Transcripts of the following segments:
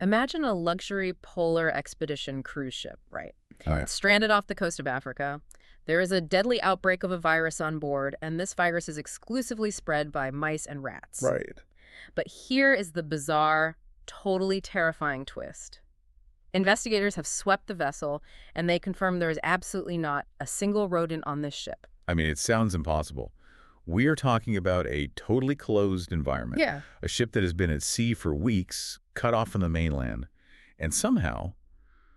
Imagine a luxury polar expedition cruise ship, right? Oh, yeah. It's stranded off the coast of Africa. There is a deadly outbreak of a virus on board, and this virus is exclusively spread by mice and rats. Right. But here is the bizarre, totally terrifying twist. Investigators have swept the vessel, and they confirm there is absolutely not a single rodent on this ship. I mean, it sounds impossible. We are talking about a totally closed environment. Yeah. A ship that has been at sea for weeks, cut off from the mainland, and somehow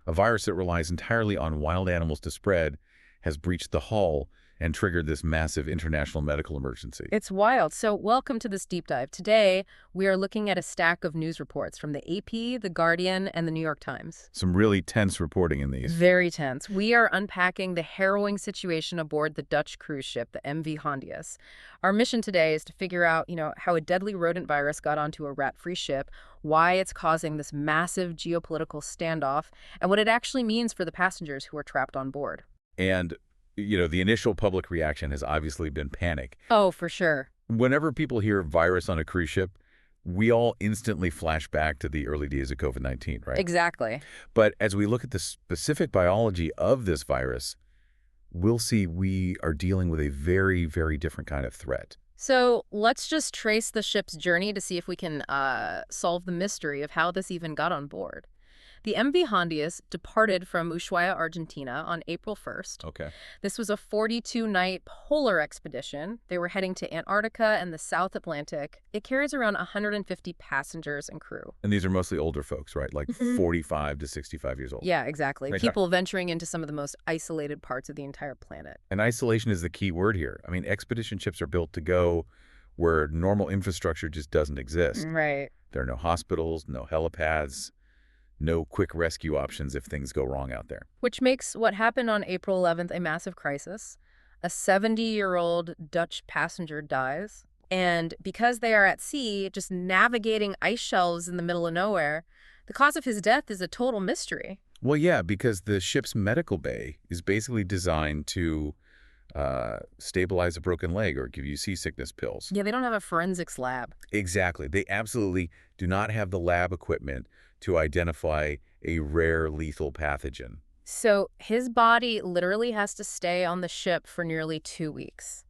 a virus that relies entirely on wild animals to spread has breached the hull and triggered this massive international medical emergency. It's wild. So welcome to this deep dive. Today, we are looking at a stack of news reports from the AP, The Guardian, and the New York Times. Some really tense reporting in these. Very tense. We are unpacking the harrowing situation aboard the Dutch cruise ship, the MV Hondius. Our mission today is to figure out, how a deadly rodent virus got onto a rat-free ship, why it's causing this massive geopolitical standoff, and what it actually means for the passengers who are trapped on board. And the initial public reaction has obviously been panic. Oh, for sure. Whenever people hear virus on a cruise ship, we all instantly flash back to the early days of COVID-19, right? Exactly. But as we look at the specific biology of this virus, we'll see we are dealing with a very, very different kind of threat. So let's just trace the ship's journey to see if we can solve the mystery of how this even got on board. The MV Hondius departed from Ushuaia, Argentina on April 1st. Okay. This was a 42-night polar expedition. They were heading to Antarctica and the South Atlantic. It carries around 150 passengers and crew. And these are mostly older folks, right? Like 45 to 65 years old. Yeah, exactly. Right. People venturing into some of the most isolated parts of the entire planet. And isolation is the key word here. I mean, expedition ships are built to go where normal infrastructure just doesn't exist. Right. There are no hospitals, no helipads, no quick rescue options if things go wrong out there. Which makes what happened on April 11th a massive crisis. A 70-year-old Dutch passenger dies. And because they are at sea, just navigating ice shelves in the middle of nowhere, the cause of his death is a total mystery. Well, yeah, because the ship's medical bay is basically designed to stabilize a broken leg or give you seasickness pills. Yeah, they don't have a forensics lab. Exactly. They absolutely do not have the lab equipment to identify a rare lethal pathogen. So his body literally has to stay on the ship for nearly 2 weeks.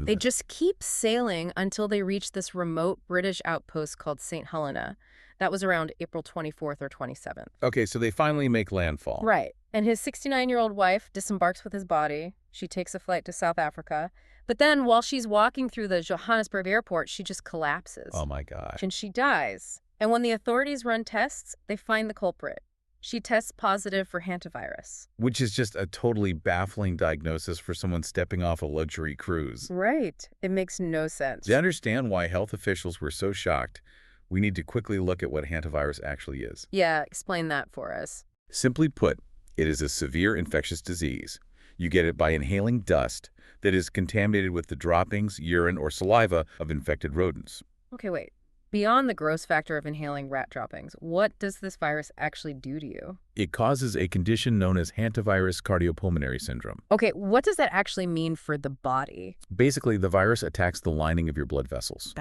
They just keep sailing until they reach this remote British outpost called St. Helena. That was around April 24th or 27th. Okay, so they finally make landfall. Right. And his 69-year-old wife disembarks with his body. She takes a flight to South Africa. But then while she's walking through the Johannesburg airport, she just collapses. Oh, my gosh. And she dies. And when the authorities run tests, they find the culprit. She tests positive for hantavirus. Which is just a totally baffling diagnosis for someone stepping off a luxury cruise. Right. It makes no sense. To understand why health officials were so shocked, we need to quickly look at what hantavirus actually is. Yeah, explain that for us. Simply put, it is a severe infectious disease. You get it by inhaling dust that is contaminated with the droppings, urine, or saliva of infected rodents. Okay, wait. Beyond the gross factor of inhaling rat droppings, what does this virus actually do to you? It causes a condition known as hantavirus cardiopulmonary syndrome. Okay, what does that actually mean for the body? Basically, the virus attacks the lining of your blood vessels.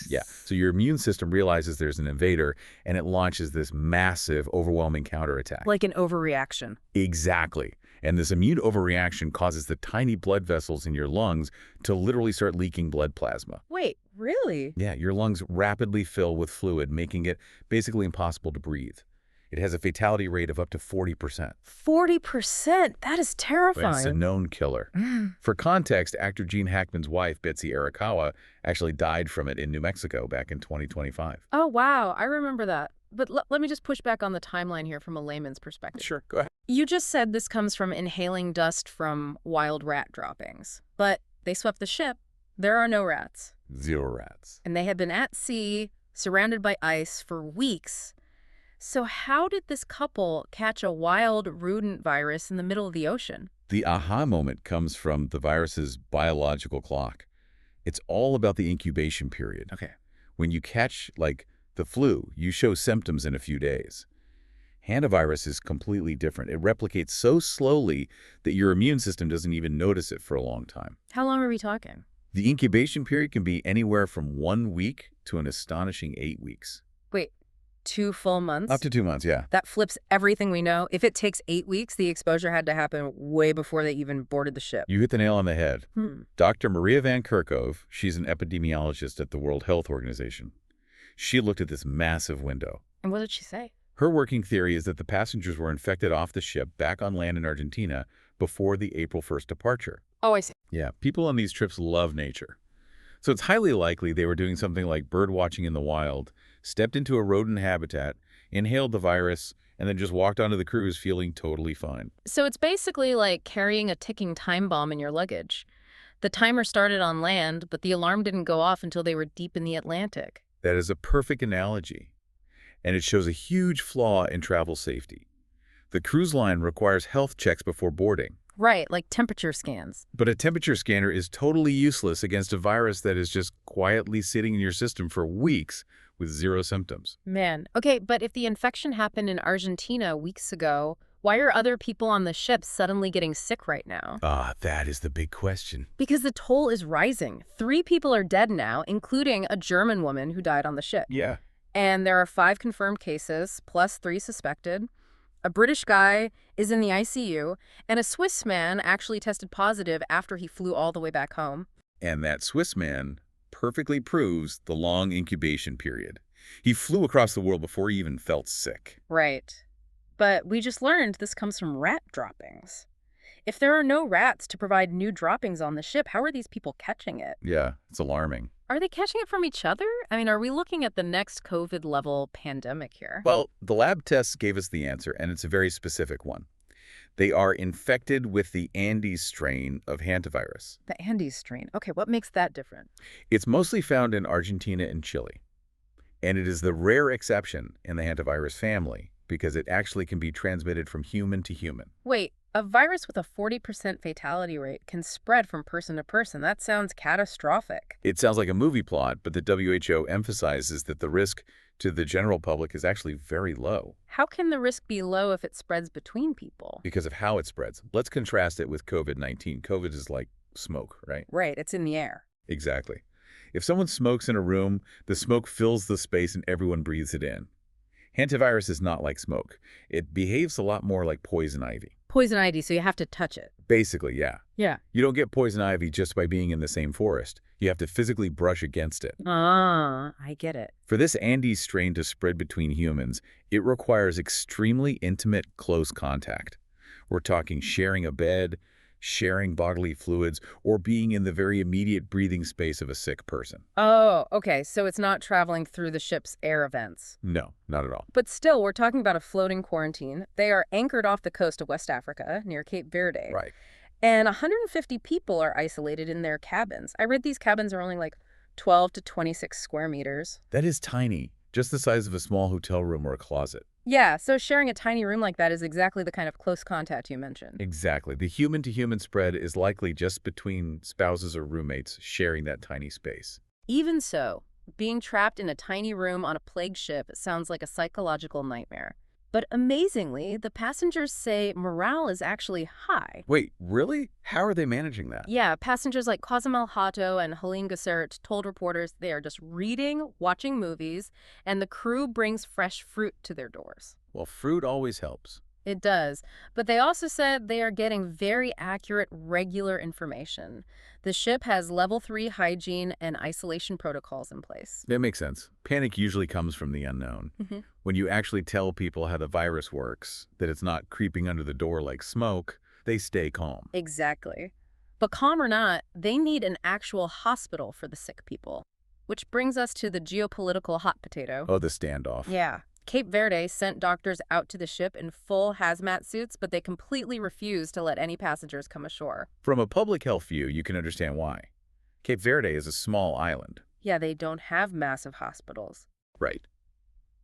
Yeah, so your immune system realizes there's an invader, and it launches this massive, overwhelming counterattack. Like an overreaction. Exactly. And this immune overreaction causes the tiny blood vessels in your lungs to literally start leaking blood plasma. Wait, really? Yeah, your lungs rapidly fill with fluid, making it basically impossible to breathe. It has a fatality rate of up to 40%. 40%? That is terrifying. It's a known killer. For context, actor Gene Hackman's wife, Betsy Arakawa, actually died from it in New Mexico back in 2025. Oh, wow. I remember that. But let me just push back on the timeline here from a layman's perspective. Sure, go ahead. You just said this comes from inhaling dust from wild rat droppings. But they swept the ship. There are no rats. 0 rats. And they had been at sea, surrounded by ice for weeks. So how did this couple catch a wild rodent virus in the middle of the ocean? The aha moment comes from the virus's biological clock. It's all about the incubation period. Okay. When you catch, like, the flu, you show symptoms in a few days. Hantavirus is completely different. It replicates so slowly that your immune system doesn't even notice it for a long time. How long are we talking? The incubation period can be anywhere from 1 week to an astonishing 8 weeks. Wait, 2 full months? Up to 2 months, yeah. That flips everything we know. If it takes 8 weeks, the exposure had to happen way before they even boarded the ship. You hit the nail on the head. Hmm. Dr. Maria Van Kerkhove, she's an epidemiologist at the World Health Organization. She looked at this massive window. And what did she say? Her working theory is that the passengers were infected off the ship back on land in Argentina before the April 1st departure. Oh, I see. Yeah, people on these trips love nature. So it's highly likely they were doing something like bird watching in the wild, stepped into a rodent habitat, inhaled the virus, and then just walked onto the cruise feeling totally fine. So it's basically like carrying a ticking time bomb in your luggage. The timer started on land, but the alarm didn't go off until they were deep in the Atlantic. That is a perfect analogy. And it shows a huge flaw in travel safety. The cruise line requires health checks before boarding. Right, like temperature scans. But a temperature scanner is totally useless against a virus that is just quietly sitting in your system for weeks with 0 symptoms. Man. Okay, but if the infection happened in Argentina weeks ago, why are other people on the ship suddenly getting sick right now? That is the big question. Because the toll is rising. 3 people are dead now, including a German woman who died on the ship. Yeah. And there are 5 confirmed cases, plus 3 suspected. A British guy is in the ICU, and a Swiss man actually tested positive after he flew all the way back home. And that Swiss man perfectly proves the long incubation period. He flew across the world before he even felt sick. Right. But we just learned this comes from rat droppings. If there are no rats to provide new droppings on the ship, how are these people catching it? Yeah, it's alarming. Are they catching it from each other? I mean, are we looking at the next COVID-level pandemic here? Well, the lab tests gave us the answer, and it's a very specific one. They are infected with the Andes strain of hantavirus. The Andes strain. Okay, what makes that different? It's mostly found in Argentina and Chile. And it is the rare exception in the hantavirus family because it actually can be transmitted from human to human. Wait, a virus with a 40% fatality rate can spread from person to person. That sounds catastrophic. It sounds like a movie plot, but the WHO emphasizes that the risk to the general public is actually very low. How can the risk be low if it spreads between people? Because of how it spreads. Let's contrast it with COVID-19. COVID is like smoke, right? Right, it's in the air. Exactly. If someone smokes in a room, the smoke fills the space and everyone breathes it in. Hantavirus is not like smoke. It behaves a lot more like poison ivy. Poison ivy, so you have to touch it. Basically, yeah. Yeah. You don't get poison ivy just by being in the same forest. You have to physically brush against it. Ah, I get it. For this Andes strain to spread between humans, it requires extremely intimate, close contact. We're talking sharing a bed, sharing bodily fluids, or being in the very immediate breathing space of a sick person. Oh, okay, so it's not traveling through the ship's air vents. No, not at all. But still, we're talking about a floating quarantine. They are anchored off the coast of West Africa, near Cape Verde. Right. And 150 people are isolated in their cabins. I read these cabins are only like 12 to 26 square meters. That is tiny, just the size of a small hotel room or a closet. Yeah, so sharing a tiny room like that is exactly the kind of close contact you mentioned. Exactly. The human-to-human spread is likely just between spouses or roommates sharing that tiny space. Even so, being trapped in a tiny room on a plague ship sounds like a psychological nightmare. But amazingly, the passengers say morale is actually high. Wait, really? How are they managing that? Yeah, passengers like Cozumel Hato and Helene Gassert told reporters they are just reading, watching movies, and the crew brings fresh fruit to their doors. Well, fruit always helps. It does. But they also said they are getting very accurate, regular information. The ship has level 3 hygiene and isolation protocols in place. That makes sense. Panic usually comes from the unknown. When you actually tell people how the virus works, that it's not creeping under the door like smoke, they stay calm. Exactly. But calm or not, they need an actual hospital for the sick people. Which brings us to the geopolitical hot potato. Oh, the standoff. Yeah. Cape Verde sent doctors out to the ship in full hazmat suits, but they completely refused to let any passengers come ashore. From a public health view, you can understand why. Cape Verde is a small island. Yeah, they don't have massive hospitals. Right.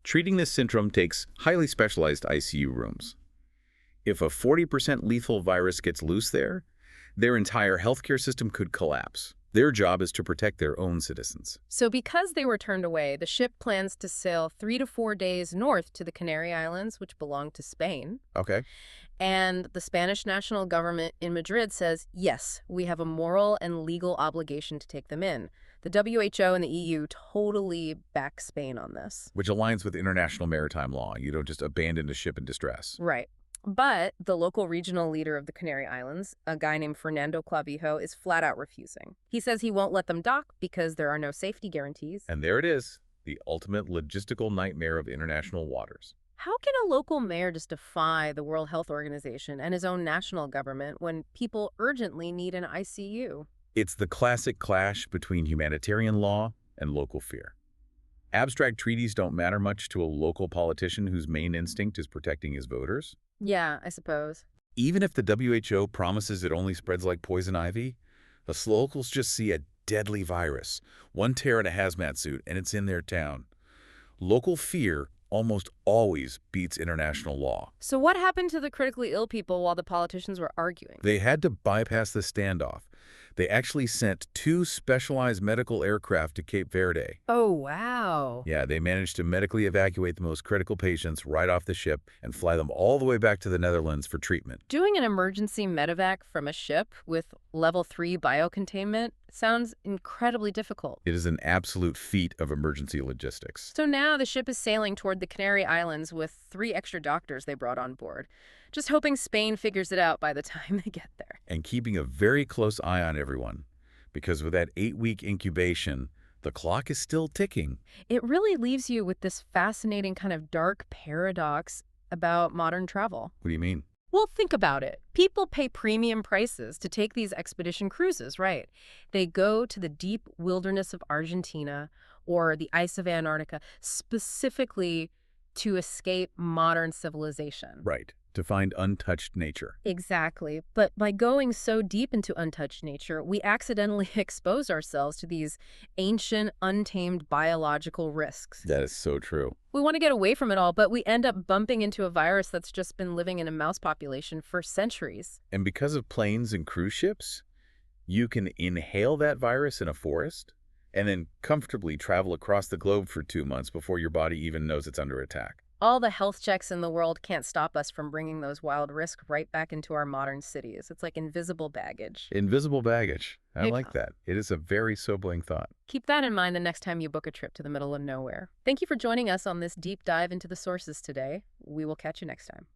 Treating this syndrome takes highly specialized ICU rooms. If a 40% lethal virus gets loose there, their entire healthcare system could collapse. Their job is to protect their own citizens. So because they were turned away, the ship plans to sail 3 to 4 days north to the Canary Islands, which belong to Spain. Okay. And the Spanish national government in Madrid says, yes, we have a moral and legal obligation to take them in. The WHO and the EU totally back Spain on this. Which aligns with international maritime law. You don't just abandon a ship in distress. Right. But the local regional leader of the Canary Islands, a guy named Fernando Clavijo, is flat out refusing. He says he won't let them dock because there are no safety guarantees. And there it is, the ultimate logistical nightmare of international waters. How can a local mayor just defy the World Health Organization and his own national government when people urgently need an ICU? It's the classic clash between humanitarian law and local fear. Abstract treaties don't matter much to a local politician whose main instinct is protecting his voters. Yeah, I suppose. Even if the WHO promises it only spreads like poison ivy, the locals just see a deadly virus, one tear in a hazmat suit, and it's in their town. Local fear almost always beats international law. So what happened to the critically ill people while the politicians were arguing? They had to bypass the standoff. They actually sent 2 specialized medical aircraft to Cape Verde. Oh, wow. Yeah, they managed to medically evacuate the most critical patients right off the ship and fly them all the way back to the Netherlands for treatment. Doing an emergency medevac from a ship with level 3 biocontainment sounds incredibly difficult. It is an absolute feat of emergency logistics. So now the ship is sailing toward the Canary Islands with 3 extra doctors they brought on board, just hoping Spain figures it out by the time they get there. And keeping a very close eye on everyone, because with that 8-week incubation, the clock is still ticking. It really leaves you with this fascinating kind of dark paradox about modern travel. What do you mean? Well, think about it. People pay premium prices to take these expedition cruises, right? They go to the deep wilderness of Argentina or the ice of Antarctica specifically to escape modern civilization. Right, to find untouched nature. Exactly. But by going so deep into untouched nature, we accidentally expose ourselves to these ancient, untamed biological risks. That is so true. We want to get away from it all, but we end up bumping into a virus that's just been living in a mouse population for centuries. And because of planes and cruise ships, you can inhale that virus in a forest and then comfortably travel across the globe for 2 months before your body even knows it's under attack. All the health checks in the world can't stop us from bringing those wild risks right back into our modern cities. It's like invisible baggage. Invisible baggage. I Yeah. like that. It is a very sobering thought. Keep that in mind the next time you book a trip to the middle of nowhere. Thank you for joining us on this deep dive into the sources today. We will catch you next time.